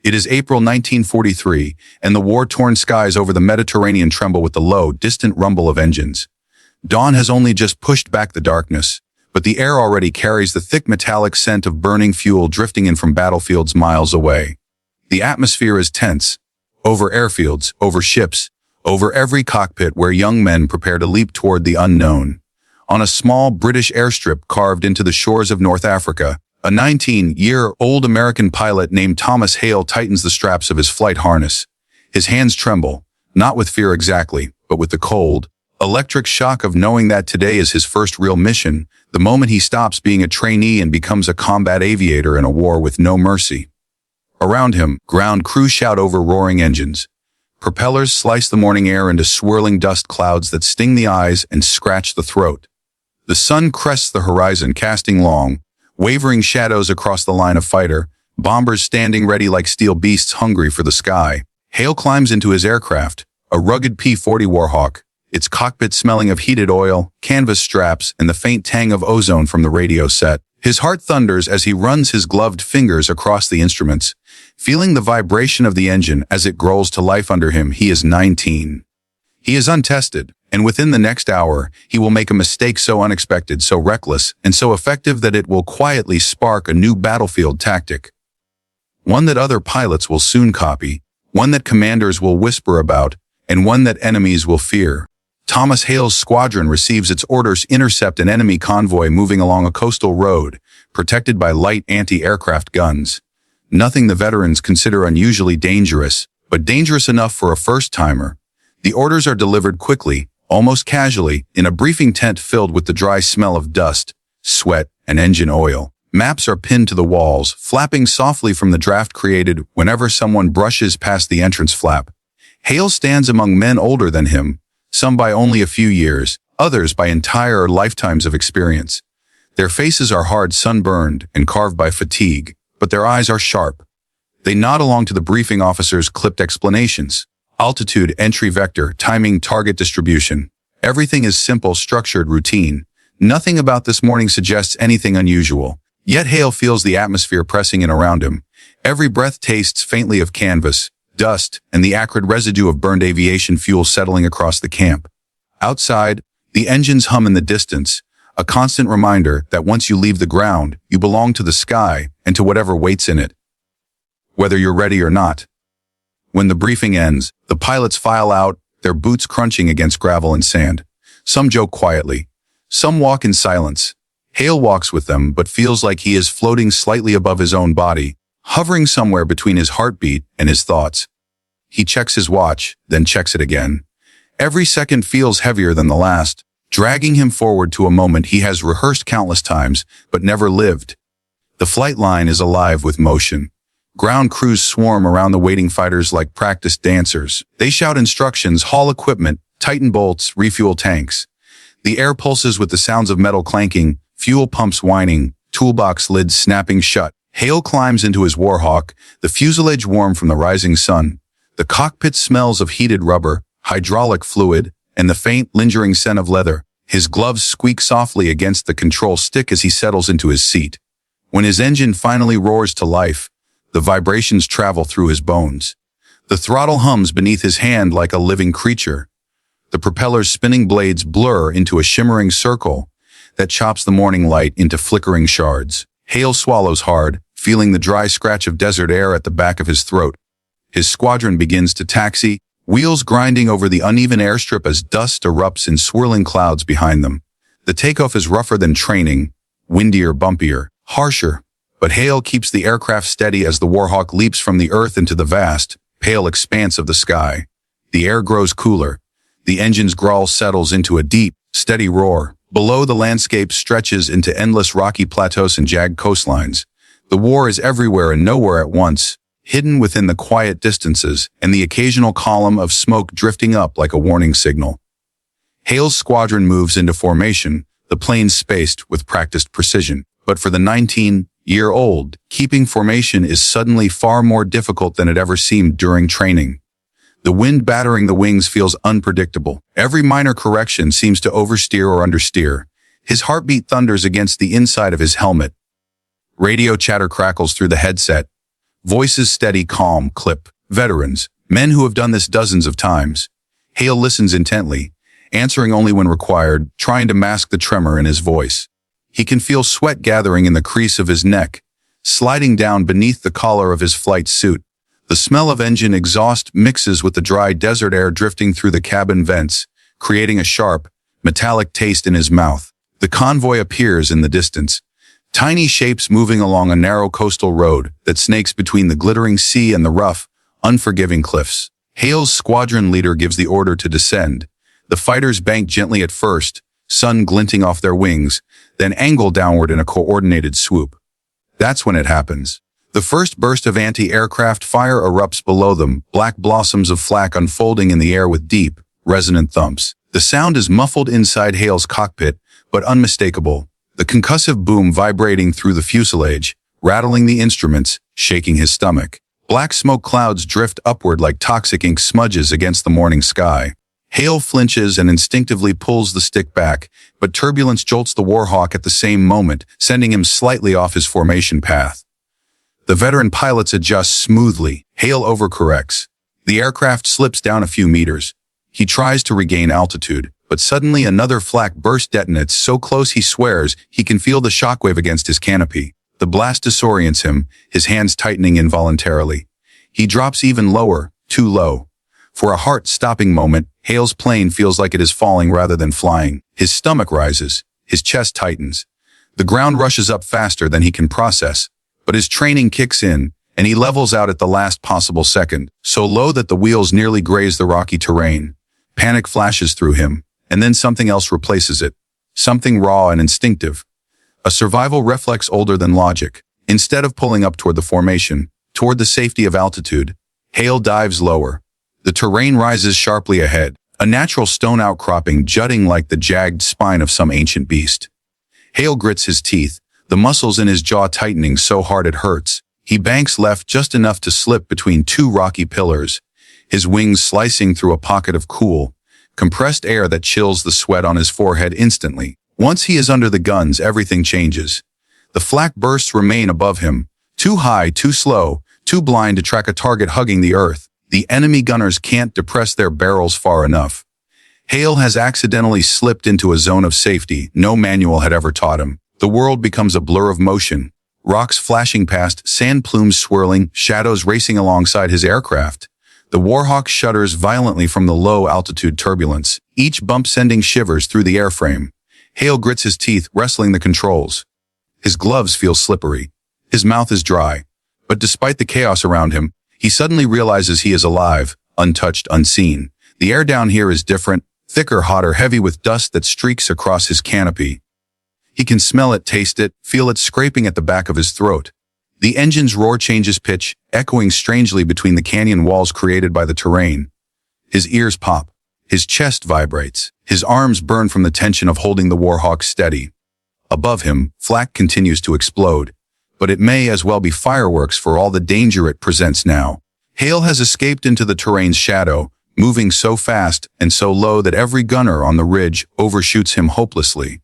It is April 1943, and the war-torn skies over the Mediterranean tremble with the low, distant rumble of engines. Dawn has only just pushed back the darkness, but the air already carries the thick metallic scent of burning fuel drifting in from battlefields miles away. The atmosphere is tense. Over airfields, over ships, over every cockpit where young men prepare to leap toward the unknown. On a small British airstrip carved into the shores of North Africa, a 19-year-old American pilot named Thomas Hale tightens the straps of his flight harness. His hands tremble, not with fear exactly, but with the cold, electric shock of knowing that today is his first real mission, the moment he stops being a trainee and becomes a combat aviator in a war with no mercy. Around him, ground crews shout over roaring engines. Propellers slice the morning air into swirling dust clouds that sting the eyes and scratch the throat. The sun crests the horizon, casting long, wavering shadows across the line of fighter, bombers standing ready like steel beasts hungry for the sky. Hale climbs into his aircraft, a rugged P-40 Warhawk, its cockpit smelling of heated oil, canvas straps, and the faint tang of ozone from the radio set. His heart thunders as he runs his gloved fingers across the instruments, feeling the vibration of the engine as it grows to life under him. He is 19. He is untested, and within the next hour, he will make a mistake so unexpected, so reckless, and so effective that it will quietly spark a new battlefield tactic. One that other pilots will soon copy, one that commanders will whisper about, and one that enemies will fear. Thomas Hale's squadron receives its orders to intercept an enemy convoy moving along a coastal road, protected by light anti-aircraft guns. Nothing the veterans consider unusually dangerous, but dangerous enough for a first-timer. The orders are delivered quickly, almost casually, in a briefing tent filled with the dry smell of dust, sweat, and engine oil. Maps are pinned to the walls, flapping softly from the draft created whenever someone brushes past the entrance flap. Hale stands among men older than him, some by only a few years, others by entire lifetimes of experience. Their faces are hard, sunburned, and carved by fatigue, but their eyes are sharp. They nod along to the briefing officer's clipped explanations. Altitude, entry vector, timing, target distribution. Everything is simple, structured, routine. Nothing about this morning suggests anything unusual. Yet Hale feels the atmosphere pressing in around him. Every breath tastes faintly of canvas, dust, and the acrid residue of burned aviation fuel settling across the camp. Outside, the engines hum in the distance, a constant reminder that once you leave the ground, you belong to the sky and to whatever waits in it, whether you're ready or not. When the briefing ends, the pilots file out, their boots crunching against gravel and sand. Some joke quietly. Some walk in silence. Hale walks with them, but feels like he is floating slightly above his own body, hovering somewhere between his heartbeat and his thoughts. He checks his watch, then checks it again. Every second feels heavier than the last, dragging him forward to a moment he has rehearsed countless times, but never lived. The flight line is alive with motion. Ground crews swarm around the waiting fighters like practiced dancers. They shout instructions, haul equipment, tighten bolts, refuel tanks. The air pulses with the sounds of metal clanking, fuel pumps whining, toolbox lids snapping shut. Hale climbs into his Warhawk, the fuselage warm from the rising sun. The cockpit smells of heated rubber, hydraulic fluid, and the faint, lingering scent of leather. His gloves squeak softly against the control stick as he settles into his seat. When his engine finally roars to life, the vibrations travel through his bones. The throttle hums beneath his hand like a living creature. The propeller's spinning blades blur into a shimmering circle that chops the morning light into flickering shards. Hale swallows hard, feeling the dry scratch of desert air at the back of his throat. His squadron begins to taxi, wheels grinding over the uneven airstrip as dust erupts in swirling clouds behind them. The takeoff is rougher than training, windier, bumpier, harsher, but Hale keeps the aircraft steady as the Warhawk leaps from the earth into the vast, pale expanse of the sky. The air grows cooler. The engine's growl settles into a deep, steady roar. Below, the landscape stretches into endless rocky plateaus and jagged coastlines. The war is everywhere and nowhere at once, hidden within the quiet distances and the occasional column of smoke drifting up like a warning signal. Hale's squadron moves into formation, the planes spaced with practiced precision. But for the 19-year-old, keeping formation is suddenly far more difficult than it ever seemed during training. The wind battering the wings feels unpredictable. Every minor correction seems to oversteer or understeer. His heartbeat thunders against the inside of his helmet. Radio chatter crackles through the headset. Voices steady, calm, clip. Veterans, men who have done this dozens of times. Hale listens intently, answering only when required, trying to mask the tremor in his voice. He can feel sweat gathering in the crease of his neck, sliding down beneath the collar of his flight suit. The smell of engine exhaust mixes with the dry desert air drifting through the cabin vents, creating a sharp, metallic taste in his mouth. The convoy appears in the distance, tiny shapes moving along a narrow coastal road that snakes between the glittering sea and the rough, unforgiving cliffs. Hale's squadron leader gives the order to descend. The fighters bank gently at first, sun glinting off their wings, then angle downward in a coordinated swoop. That's when it happens. The first burst of anti-aircraft fire erupts below them, black blossoms of flak unfolding in the air with deep, resonant thumps. The sound is muffled inside Hale's cockpit, but unmistakable. The concussive boom vibrating through the fuselage, rattling the instruments, shaking his stomach. Black smoke clouds drift upward like toxic ink smudges against the morning sky. Hale flinches and instinctively pulls the stick back, but turbulence jolts the Warhawk at the same moment, sending him slightly off his formation path. The veteran pilots adjust smoothly. Hale overcorrects. The aircraft slips down a few meters. He tries to regain altitude, but suddenly another flak burst detonates so close he swears he can feel the shockwave against his canopy. The blast disorients him, his hands tightening involuntarily. He drops even lower, too low. For a heart-stopping moment, Hale's plane feels like it is falling rather than flying. His stomach rises. His chest tightens. The ground rushes up faster than he can process, but his training kicks in, and he levels out at the last possible second, so low that the wheels nearly graze the rocky terrain. Panic flashes through him, and then something else replaces it. Something raw and instinctive. A survival reflex older than logic. Instead of pulling up toward the formation, toward the safety of altitude, Hale dives lower. The terrain rises sharply ahead, a natural stone outcropping jutting like the jagged spine of some ancient beast. Hale grits his teeth, the muscles in his jaw tightening so hard it hurts. He banks left just enough to slip between two rocky pillars, his wings slicing through a pocket of cool, compressed air that chills the sweat on his forehead instantly. Once he is under the guns, everything changes. The flak bursts remain above him, too high, too slow, too blind to track a target hugging the earth. The enemy gunners can't depress their barrels far enough. Hale has accidentally slipped into a zone of safety no manual had ever taught him. The world becomes a blur of motion. Rocks flashing past, sand plumes swirling, shadows racing alongside his aircraft. The Warhawk shudders violently from the low-altitude turbulence, each bump sending shivers through the airframe. Hale grits his teeth, wrestling the controls. His gloves feel slippery. His mouth is dry. But despite the chaos around him, he suddenly realizes he is alive, untouched, unseen. The air down here is different, thicker, hotter, heavy with dust that streaks across his canopy. He can smell it, taste it, feel it scraping at the back of his throat. The engine's roar changes pitch, echoing strangely between the canyon walls created by the terrain. His ears pop. His chest vibrates. His arms burn from the tension of holding the Warhawk steady. Above him, flak continues to explode. But it may as well be fireworks for all the danger it presents now. Hale has escaped into the terrain's shadow, moving so fast and so low that every gunner on the ridge overshoots him hopelessly.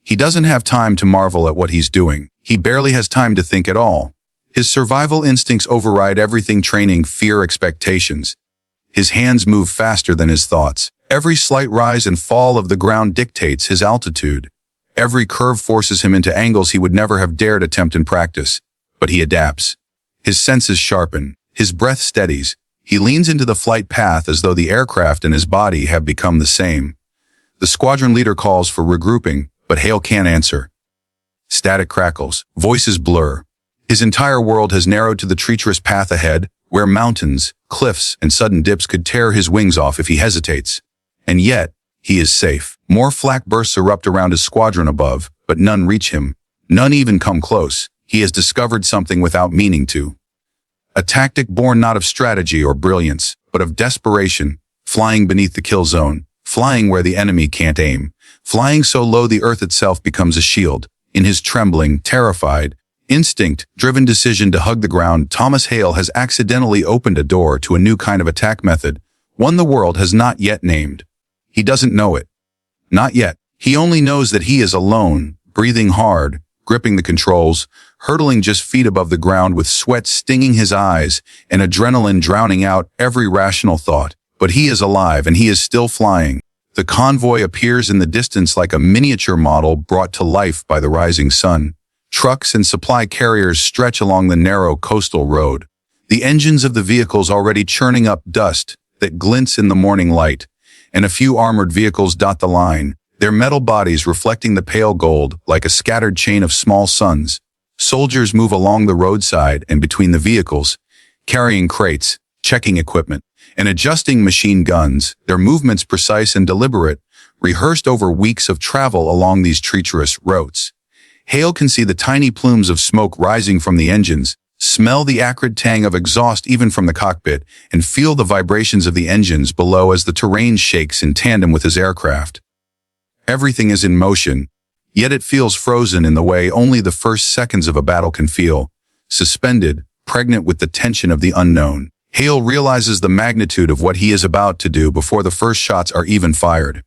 He doesn't have time to marvel at what he's doing. He barely has time to think at all. His survival instincts override everything: training, fear, expectations. His hands move faster than his thoughts. Every slight rise and fall of the ground dictates his altitude. Every curve forces him into angles he would never have dared attempt in practice. But he adapts. His senses sharpen. His breath steadies. He leans into the flight path as though the aircraft and his body have become the same. The squadron leader calls for regrouping, but Hale can't answer. Static crackles. Voices blur. His entire world has narrowed to the treacherous path ahead, where mountains, cliffs, and sudden dips could tear his wings off if he hesitates. And yet, he is safe. More flak bursts erupt around his squadron above, but none reach him. None even come close. He has discovered something without meaning to. A tactic born not of strategy or brilliance, but of desperation, flying beneath the kill zone, flying where the enemy can't aim, flying so low the earth itself becomes a shield. In his trembling, terrified, instinct-driven decision to hug the ground, Thomas Hale has accidentally opened a door to a new kind of attack method, one the world has not yet named. He doesn't know it. Not yet. He only knows that he is alone, breathing hard, gripping the controls, hurtling just feet above the ground with sweat stinging his eyes and adrenaline drowning out every rational thought. But he is alive and he is still flying. The convoy appears in the distance like a miniature model brought to life by the rising sun. Trucks and supply carriers stretch along the narrow coastal road, the engines of the vehicles already churning up dust that glints in the morning light, and a few armored vehicles dot the line, their metal bodies reflecting the pale gold like a scattered chain of small suns. Soldiers move along the roadside and between the vehicles, carrying crates, checking equipment, and adjusting machine guns, their movements precise and deliberate, rehearsed over weeks of travel along these treacherous routes. Hale can see the tiny plumes of smoke rising from the engines, smell the acrid tang of exhaust even from the cockpit, and feel the vibrations of the engines below as the terrain shakes in tandem with his aircraft. Everything is in motion, yet it feels frozen in the way only the first seconds of a battle can feel, suspended, pregnant with the tension of the unknown. Hale realizes the magnitude of what he is about to do before the first shots are even fired.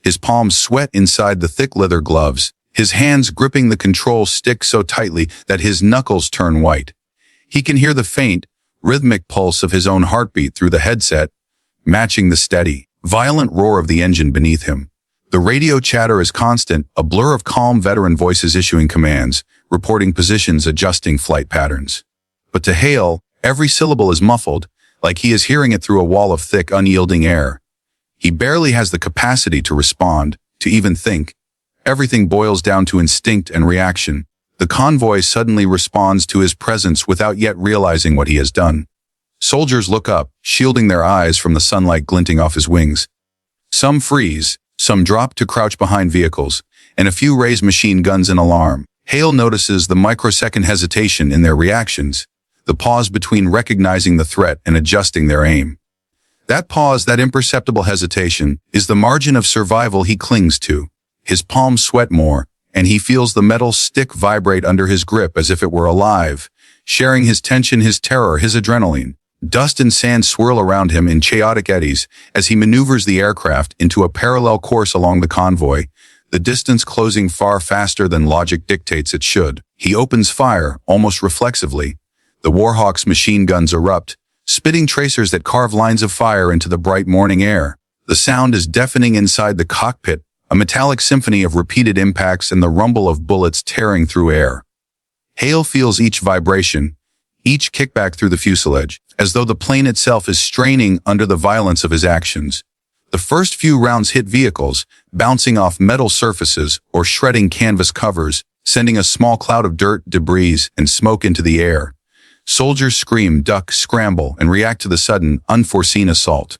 His palms sweat inside the thick leather gloves, his hands gripping the control stick so tightly that his knuckles turn white. He can hear the faint, rhythmic pulse of his own heartbeat through the headset, matching the steady, violent roar of the engine beneath him. The radio chatter is constant, a blur of calm veteran voices issuing commands, reporting positions, adjusting flight patterns. But to Hale, every syllable is muffled, like he is hearing it through a wall of thick, unyielding air. He barely has the capacity to respond, to even think. Everything boils down to instinct and reaction. The convoy suddenly responds to his presence without yet realizing what he has done. Soldiers look up, shielding their eyes from the sunlight glinting off his wings. Some freeze, some drop to crouch behind vehicles, and a few raise machine guns in alarm. Hale notices the microsecond hesitation in their reactions, the pause between recognizing the threat and adjusting their aim. That pause, that imperceptible hesitation, is the margin of survival he clings to. His palms sweat more, and he feels the metal stick vibrate under his grip as if it were alive, sharing his tension, his terror, his adrenaline. Dust and sand swirl around him in chaotic eddies as he maneuvers the aircraft into a parallel course along the convoy, the distance closing far faster than logic dictates it should. He opens fire, almost reflexively. The Warhawk's machine guns erupt, spitting tracers that carve lines of fire into the bright morning air. The sound is deafening inside the cockpit, a metallic symphony of repeated impacts and the rumble of bullets tearing through air. Hale feels each vibration, each kickback through the fuselage, as though the plane itself is straining under the violence of his actions. The first few rounds hit vehicles, bouncing off metal surfaces or shredding canvas covers, sending a small cloud of dirt, debris, and smoke into the air. Soldiers scream, duck, scramble, and react to the sudden, unforeseen assault.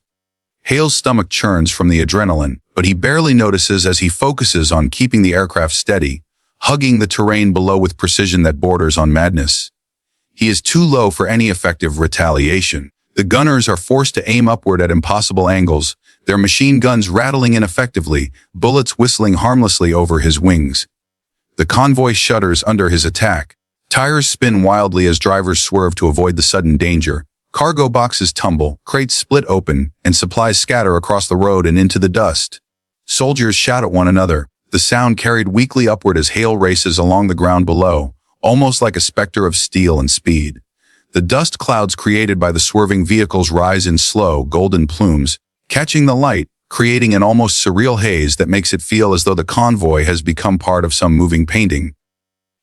Hale's stomach churns from the adrenaline, but he barely notices as he focuses on keeping the aircraft steady, hugging the terrain below with precision that borders on madness. He is too low for any effective retaliation. The gunners are forced to aim upward at impossible angles, their machine guns rattling ineffectively, bullets whistling harmlessly over his wings. The convoy shudders under his attack. Tires spin wildly as drivers swerve to avoid the sudden danger. Cargo boxes tumble, crates split open, and supplies scatter across the road and into the dust. Soldiers shout at one another, the sound carried weakly upward as Hale races along the ground below, almost like a specter of steel and speed. The dust clouds created by the swerving vehicles rise in slow, golden plumes, catching the light, creating an almost surreal haze that makes it feel as though the convoy has become part of some moving painting.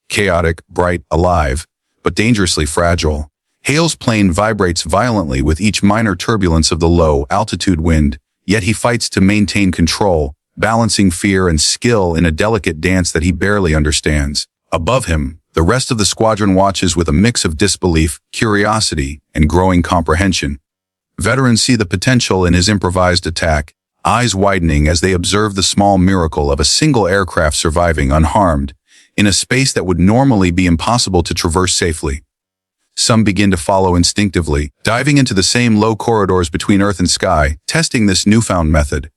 Chaotic, bright, alive, but dangerously fragile. Hale's plane vibrates violently with each minor turbulence of the low-altitude wind, yet he fights to maintain control, balancing fear and skill in a delicate dance that he barely understands. Above him, the rest of the squadron watches with a mix of disbelief, curiosity, and growing comprehension. Veterans see the potential in his improvised attack, eyes widening as they observe the small miracle of a single aircraft surviving unharmed, in a space that would normally be impossible to traverse safely. Some begin to follow instinctively, diving into the same low corridors between earth and sky, testing this newfound method.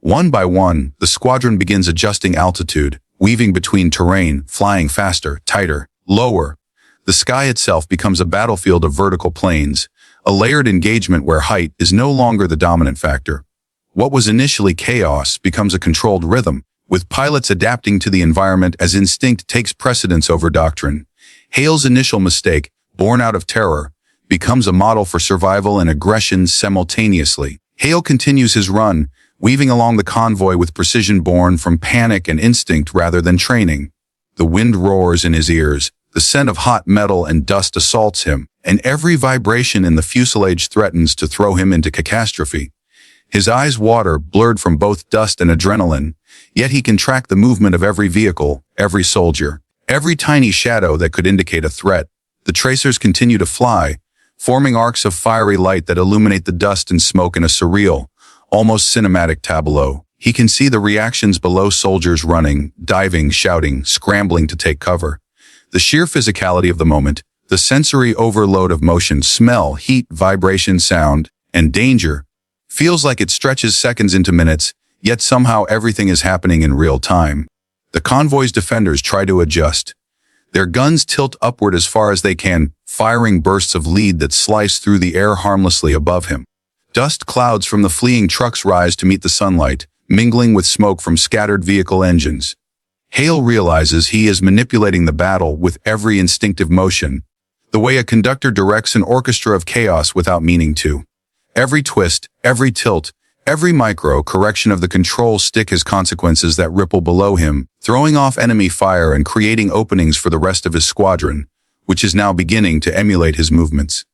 One by one, the squadron begins adjusting altitude, weaving between terrain, flying faster, tighter, lower. The sky itself becomes a battlefield of vertical planes, a layered engagement where height is no longer the dominant factor. What was initially chaos becomes a controlled rhythm, with pilots adapting to the environment as instinct takes precedence over doctrine. Hale's initial mistake, born out of terror, becomes a model for survival and aggression simultaneously. Hale continues his run, weaving along the convoy with precision born from panic and instinct rather than training. The wind roars in his ears, the scent of hot metal and dust assaults him, and every vibration in the fuselage threatens to throw him into catastrophe. His eyes water, blurred from both dust and adrenaline, yet he can track the movement of every vehicle, every soldier, every tiny shadow that could indicate a threat. The tracers continue to fly, forming arcs of fiery light that illuminate the dust and smoke in a surreal, almost cinematic tableau. He can see the reactions below, soldiers running, diving, shouting, scrambling to take cover. The sheer physicality of the moment, the sensory overload of motion, smell, heat, vibration, sound, and danger, feels like it stretches seconds into minutes, yet somehow everything is happening in real time. The convoy's defenders try to adjust. Their guns tilt upward as far as they can, firing bursts of lead that slice through the air harmlessly above him. Dust clouds from the fleeing trucks rise to meet the sunlight, mingling with smoke from scattered vehicle engines. Hale realizes he is manipulating the battle with every instinctive motion, the way a conductor directs an orchestra of chaos without meaning to. Every twist, every tilt, every micro correction of the control stick has consequences that ripple below him, throwing off enemy fire and creating openings for the rest of his squadron, which is now beginning to emulate his movements.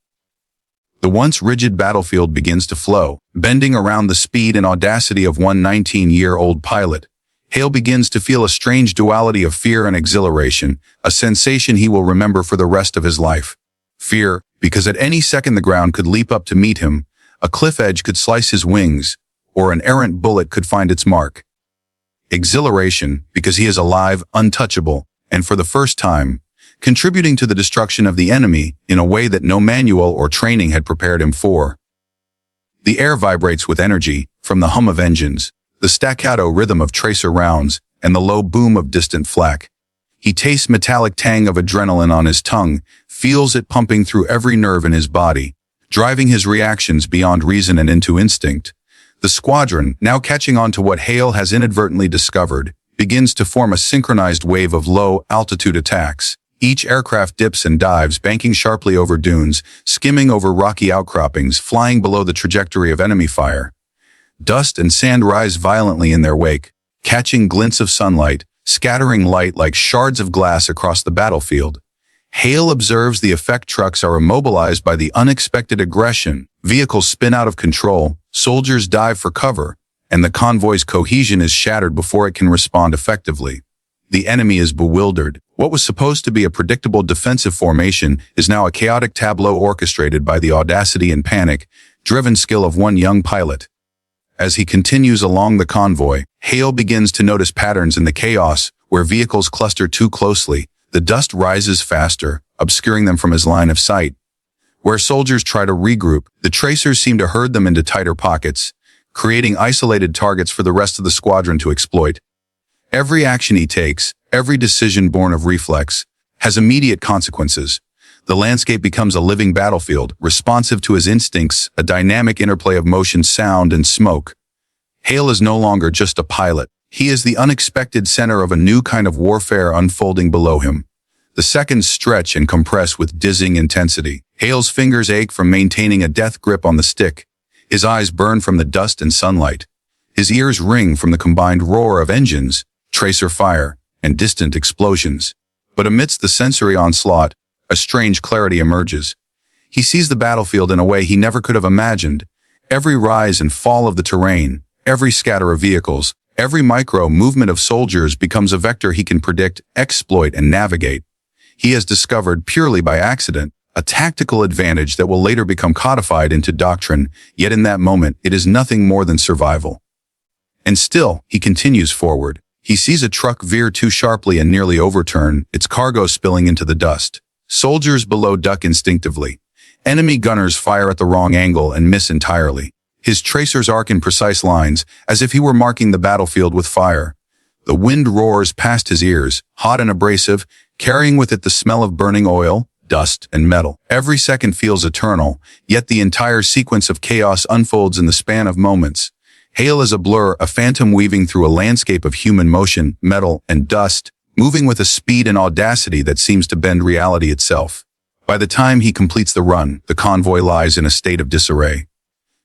The once rigid battlefield begins to flow, bending around the speed and audacity of one 19-year-old pilot. Hale begins to feel a strange duality of fear and exhilaration, a sensation he will remember for the rest of his life. Fear, because at any second the ground could leap up to meet him, a cliff edge could slice his wings, or an errant bullet could find its mark. Exhilaration, because he is alive, untouchable, and for the first time, contributing to the destruction of the enemy in a way that no manual or training had prepared him for. The air vibrates with energy, from the hum of engines, the staccato rhythm of tracer rounds, and the low boom of distant flak. He tastes metallic tang of adrenaline on his tongue, feels it pumping through every nerve in his body, driving his reactions beyond reason and into instinct. The squadron, now catching on to what Hale has inadvertently discovered, begins to form a synchronized wave of low-altitude attacks. Each aircraft dips and dives, banking sharply over dunes, skimming over rocky outcroppings, flying below the trajectory of enemy fire. Dust and sand rise violently in their wake, catching glints of sunlight, scattering light like shards of glass across the battlefield. Hale observes the effect. Trucks are immobilized by the unexpected aggression, vehicles spin out of control, soldiers dive for cover, and the convoy's cohesion is shattered before it can respond effectively. The enemy is bewildered. What was supposed to be a predictable defensive formation is now a chaotic tableau orchestrated by the audacity and panic-driven skill of one young pilot. As he continues along the convoy, Hale begins to notice patterns in the chaos where vehicles cluster too closely. The dust rises faster, obscuring them from his line of sight. Where soldiers try to regroup, the tracers seem to herd them into tighter pockets, creating isolated targets for the rest of the squadron to exploit. Every action he takes, every decision born of reflex, has immediate consequences. The landscape becomes a living battlefield, responsive to his instincts, a dynamic interplay of motion, sound, and smoke. Hale is no longer just a pilot. He is the unexpected center of a new kind of warfare unfolding below him. The seconds stretch and compress with dizzying intensity. Hale's fingers ache from maintaining a death grip on the stick. His eyes burn from the dust and sunlight. His ears ring from the combined roar of engines, tracer fire, and distant explosions. But amidst the sensory onslaught, a strange clarity emerges. He sees the battlefield in a way he never could have imagined. Every rise and fall of the terrain, every scatter of vehicles, every micro movement of soldiers becomes a vector he can predict, exploit, and navigate. He has discovered, purely by accident, a tactical advantage that will later become codified into doctrine, yet in that moment it is nothing more than survival. And still, he continues forward. He sees a truck veer too sharply and nearly overturn, its cargo spilling into the dust. Soldiers below duck instinctively. Enemy gunners fire at the wrong angle and miss entirely. His tracers arc in precise lines, as if he were marking the battlefield with fire. The wind roars past his ears, hot and abrasive, carrying with it the smell of burning oil, dust, and metal. Every second feels eternal, yet the entire sequence of chaos unfolds in the span of moments. Hale is a blur, a phantom weaving through a landscape of human motion, metal, and dust, moving with a speed and audacity that seems to bend reality itself. By the time he completes the run, the convoy lies in a state of disarray.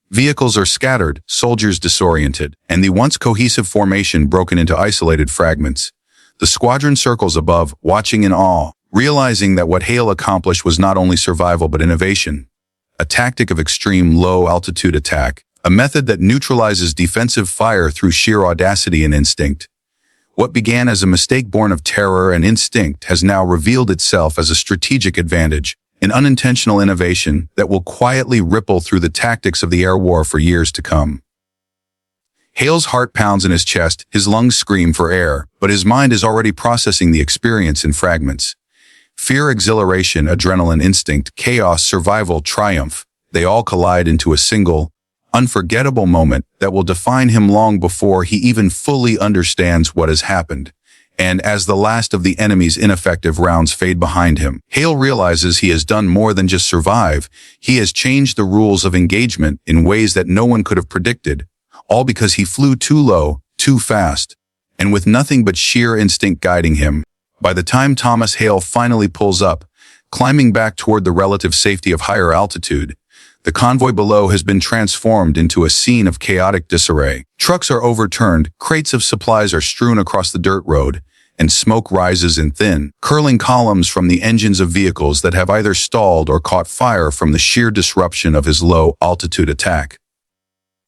Vehicles are scattered, soldiers disoriented, and the once cohesive formation broken into isolated fragments. The squadron circles above, watching in awe, realizing that what Hale accomplished was not only survival but innovation. A tactic of extreme low-altitude attack, a method that neutralizes defensive fire through sheer audacity and instinct. What began as a mistake born of terror and instinct has now revealed itself as a strategic advantage, an unintentional innovation that will quietly ripple through the tactics of the air war for years to come. Hale's heart pounds in his chest, his lungs scream for air, but his mind is already processing the experience in fragments. Fear, exhilaration, adrenaline, instinct, chaos, survival, triumph, they all collide into a single, unforgettable moment that will define him long before he even fully understands what has happened. And as the last of the enemy's ineffective rounds fade behind him, Hale realizes he has done more than just survive. He has changed the rules of engagement in ways that no one could have predicted, all because he flew too low, too fast, and with nothing but sheer instinct guiding him. By the time Thomas Hale finally pulls up, climbing back toward the relative safety of higher altitude, the convoy below has been transformed into a scene of chaotic disarray. Trucks are overturned, crates of supplies are strewn across the dirt road, and smoke rises in thin, curling columns from the engines of vehicles that have either stalled or caught fire from the sheer disruption of his low-altitude attack.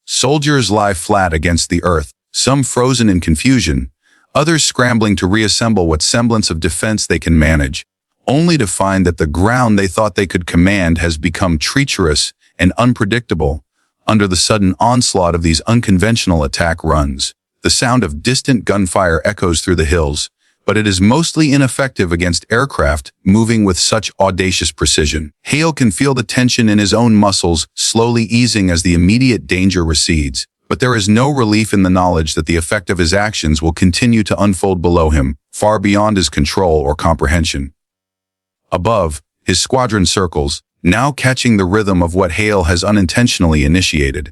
Soldiers lie flat against the earth, some frozen in confusion, others scrambling to reassemble what semblance of defense they can manage, only to find that the ground they thought they could command has become treacherous and unpredictable under the sudden onslaught of these unconventional attack runs. The sound of distant gunfire echoes through the hills, but it is mostly ineffective against aircraft moving with such audacious precision. Hale can feel the tension in his own muscles slowly easing as the immediate danger recedes. But there is no relief in the knowledge that the effect of his actions will continue to unfold below him, far beyond his control or comprehension. Above, his squadron circles, now catching the rhythm of what Hale has unintentionally initiated.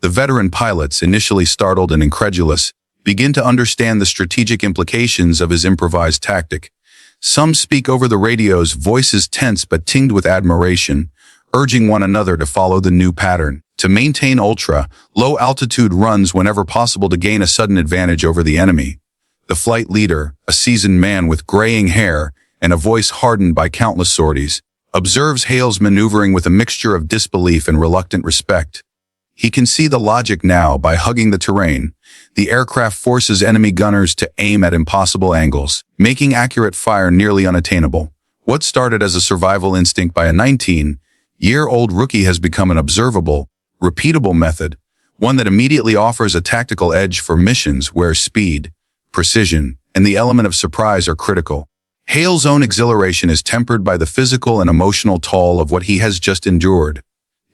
The veteran pilots, initially startled and incredulous, begin to understand the strategic implications of his improvised tactic. Some speak over the radios, voices tense but tinged with admiration, urging one another to follow the new pattern, to maintain ultra-low-altitude runs whenever possible to gain a sudden advantage over the enemy. The flight leader, a seasoned man with graying hair and a voice hardened by countless sorties, observes Hale's maneuvering with a mixture of disbelief and reluctant respect. He can see the logic now. By hugging the terrain, the aircraft forces enemy gunners to aim at impossible angles, making accurate fire nearly unattainable. What started as a survival instinct by a 19-year-old rookie has become an observable, repeatable method, one that immediately offers a tactical edge for missions where speed, precision, and the element of surprise are critical. Hale's own exhilaration is tempered by the physical and emotional toll of what he has just endured.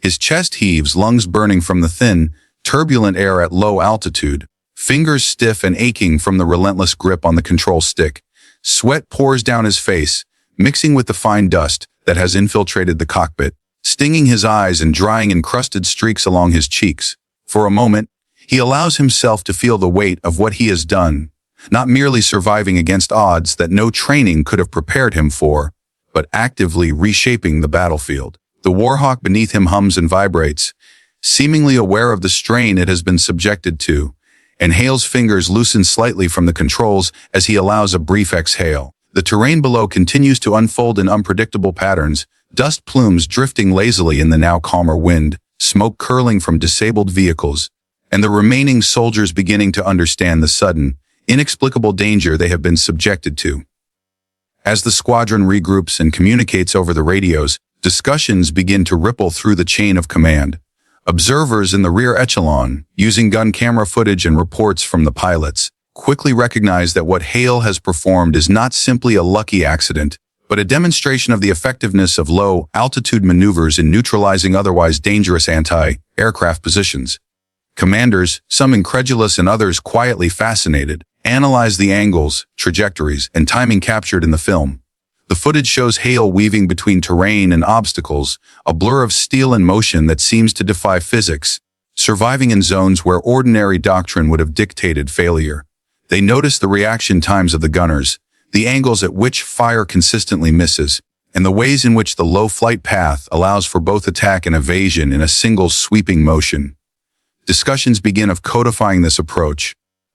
His chest heaves, lungs burning from the thin, turbulent air at low altitude, fingers stiff and aching from the relentless grip on the control stick. Sweat pours down his face, mixing with the fine dust that has infiltrated the cockpit, stinging his eyes and drying encrusted streaks along his cheeks. For a moment, he allows himself to feel the weight of what he has done, not merely surviving against odds that no training could have prepared him for, but actively reshaping the battlefield. The Warhawk beneath him hums and vibrates, seemingly aware of the strain it has been subjected to, and Hale's fingers loosen slightly from the controls as he allows a brief exhale. The terrain below continues to unfold in unpredictable patterns, dust plumes drifting lazily in the now calmer wind, smoke curling from disabled vehicles, and the remaining soldiers beginning to understand the sudden, inexplicable danger they have been subjected to. As the squadron regroups and communicates over the radios, discussions begin to ripple through the chain of command. Observers in the rear echelon, using gun camera footage and reports from the pilots, quickly recognize that what Hale has performed is not simply a lucky accident, but a demonstration of the effectiveness of low-altitude maneuvers in neutralizing otherwise dangerous anti-aircraft positions. Commanders, some incredulous and others quietly fascinated, analyze the angles, trajectories, and timing captured in the film. The footage shows Hale weaving between terrain and obstacles, a blur of steel and motion that seems to defy physics, surviving in zones where ordinary doctrine would have dictated failure. They notice the reaction times of the gunners, the angles at which fire consistently misses, and the ways in which the low flight path allows for both attack and evasion in a single sweeping motion. Discussions begin of codifying this approach,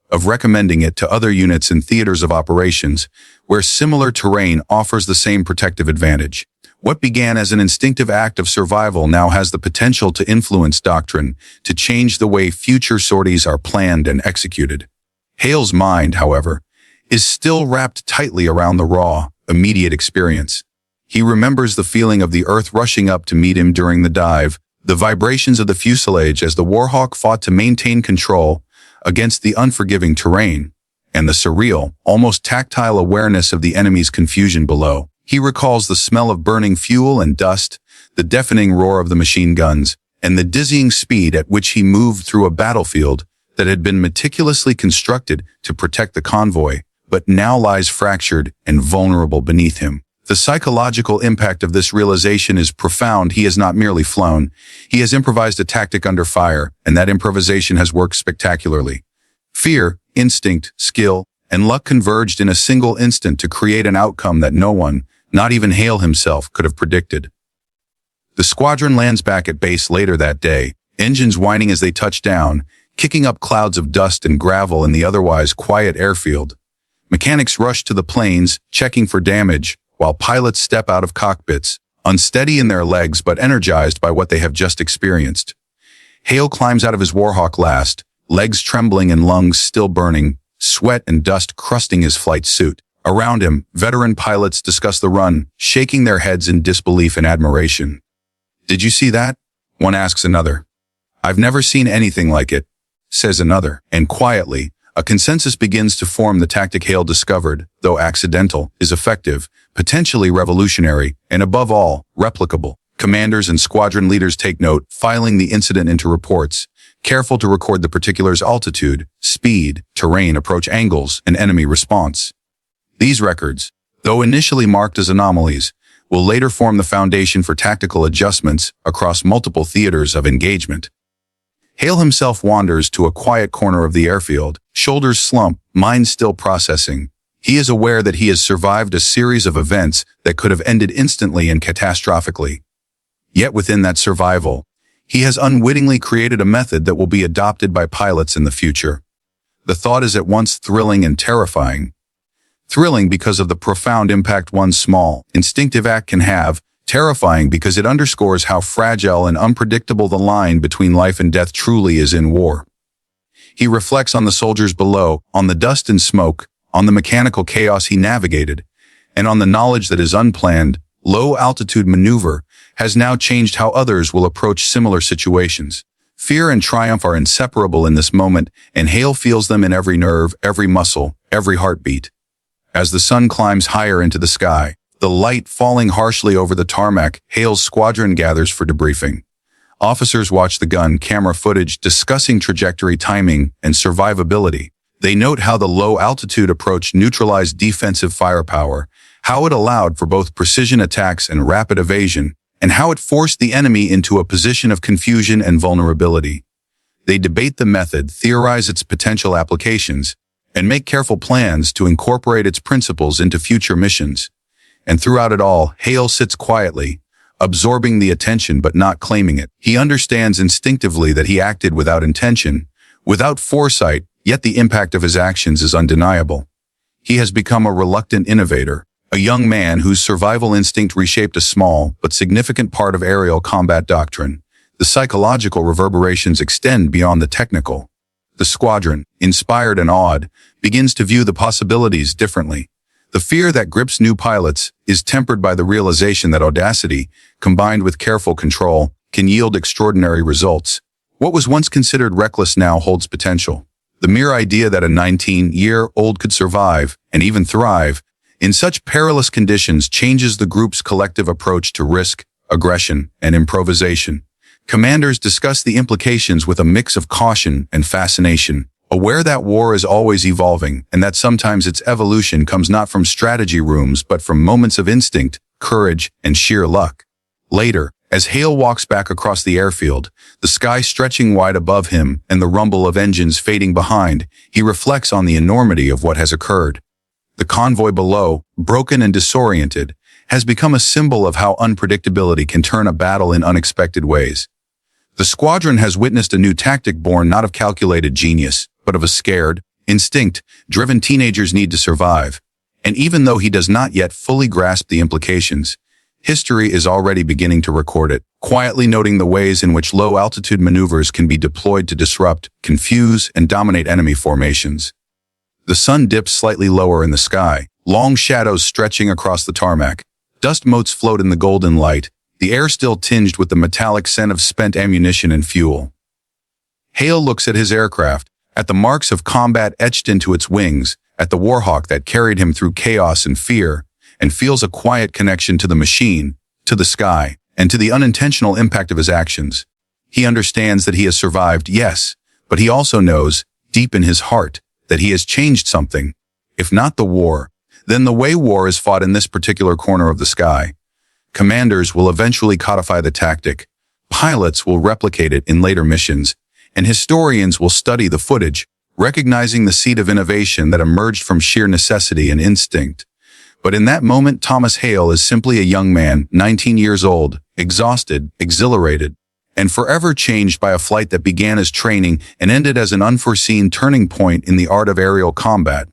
of recommending it to other units in theaters of operations, where similar terrain offers the same protective advantage. What began as an instinctive act of survival now has the potential to influence doctrine, to change the way future sorties are planned and executed. Hale's mind, however, is still wrapped tightly around the raw, immediate experience. He remembers the feeling of the earth rushing up to meet him during the dive, the vibrations of the fuselage as the Warhawk fought to maintain control against the unforgiving terrain, and the surreal, almost tactile awareness of the enemy's confusion below. He recalls the smell of burning fuel and dust, the deafening roar of the machine guns, and the dizzying speed at which he moved through a battlefield that had been meticulously constructed to protect the convoy, but now lies fractured and vulnerable beneath him. The psychological impact of this realization is profound. He has not merely flown. He has improvised a tactic under fire, and that improvisation has worked spectacularly. Fear, instinct, skill, and luck converged in a single instant to create an outcome that no one, not even Hale himself, could have predicted. The squadron lands back at base later that day, engines whining as they touch down, kicking up clouds of dust and gravel in the otherwise quiet airfield. Mechanics rush to the planes, checking for damage, while pilots step out of cockpits, unsteady in their legs but energized by what they have just experienced. Hale climbs out of his Warhawk last, legs trembling and lungs still burning, sweat and dust crusting his flight suit. Around him, veteran pilots discuss the run, shaking their heads in disbelief and admiration. "Did you see that?" one asks another. "I've never seen anything like it," says another, and quietly, a consensus begins to form. The tactic Hale discovered, though accidental, is effective, potentially revolutionary, and above all, replicable. Commanders and squadron leaders take note, filing the incident into reports, careful to record the particulars: altitude, speed, terrain, approach angles, and enemy response. These records, though initially marked as anomalies, will later form the foundation for tactical adjustments across multiple theaters of engagement. Hale himself wanders to a quiet corner of the airfield, shoulders slump, mind still processing. He is aware that he has survived a series of events that could have ended instantly and catastrophically. Yet within that survival, he has unwittingly created a method that will be adopted by pilots in the future. The thought is at once thrilling and terrifying. Thrilling because of the profound impact one small, instinctive act can have, terrifying because it underscores how fragile and unpredictable the line between life and death truly is in war. He reflects on the soldiers below, on the dust and smoke, on the mechanical chaos he navigated, and on the knowledge that his unplanned, low-altitude maneuver has now changed how others will approach similar situations. Fear and triumph are inseparable in this moment, and Hale feels them in every nerve, every muscle, every heartbeat. As the sun climbs higher into the sky, the light falling harshly over the tarmac, Hale's squadron gathers for debriefing. Officers watch the gun camera footage discussing trajectory, timing, and survivability. They note how the low-altitude approach neutralized defensive firepower, how it allowed for both precision attacks and rapid evasion, and how it forced the enemy into a position of confusion and vulnerability. They debate the method, theorize its potential applications, and make careful plans to incorporate its principles into future missions. And throughout it all, Hale sits quietly, absorbing the attention but not claiming it. He understands instinctively that he acted without intention, without foresight, yet the impact of his actions is undeniable. He has become a reluctant innovator, a young man whose survival instinct reshaped a small but significant part of aerial combat doctrine. The psychological reverberations extend beyond the technical. The squadron, inspired and awed, begins to view the possibilities differently. The fear that grips new pilots is tempered by the realization that audacity, combined with careful control, can yield extraordinary results. What was once considered reckless now holds potential. The mere idea that a 19-year-old could survive, and even thrive, in such perilous conditions changes the group's collective approach to risk, aggression, and improvisation. Commanders discuss the implications with a mix of caution and fascination, aware that war is always evolving and that sometimes its evolution comes not from strategy rooms but from moments of instinct, courage, and sheer luck. Later, as Hale walks back across the airfield, the sky stretching wide above him and the rumble of engines fading behind, he reflects on the enormity of what has occurred. The convoy below, broken and disoriented, has become a symbol of how unpredictability can turn a battle in unexpected ways. The squadron has witnessed a new tactic born not of calculated genius, but of a scared, instinct-driven teenager's need to survive. And even though he does not yet fully grasp the implications, history is already beginning to record it, quietly noting the ways in which low-altitude maneuvers can be deployed to disrupt, confuse, and dominate enemy formations. The sun dips slightly lower in the sky, long shadows stretching across the tarmac. Dust motes float in the golden light, the air still tinged with the metallic scent of spent ammunition and fuel. Hale looks at his aircraft, at the marks of combat etched into its wings, at the Warhawk that carried him through chaos and fear, and feels a quiet connection to the machine, to the sky, and to the unintentional impact of his actions. He understands that he has survived, yes, but he also knows, deep in his heart, that he has changed something. If not the war, then the way war is fought in this particular corner of the sky. Commanders will eventually codify the tactic, pilots will replicate it in later missions, and historians will study the footage, recognizing the seed of innovation that emerged from sheer necessity and instinct. But in that moment, Thomas Hale is simply a young man, 19 years old, exhausted, exhilarated, and forever changed by a flight that began as training and ended as an unforeseen turning point in the art of aerial combat.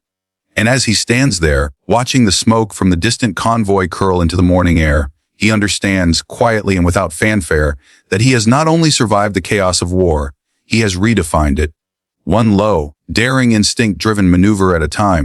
And as he stands there, watching the smoke from the distant convoy curl into the morning air, he understands, quietly and without fanfare, that he has not only survived the chaos of war, he has redefined it. One low, daring instinct-driven maneuver at a time.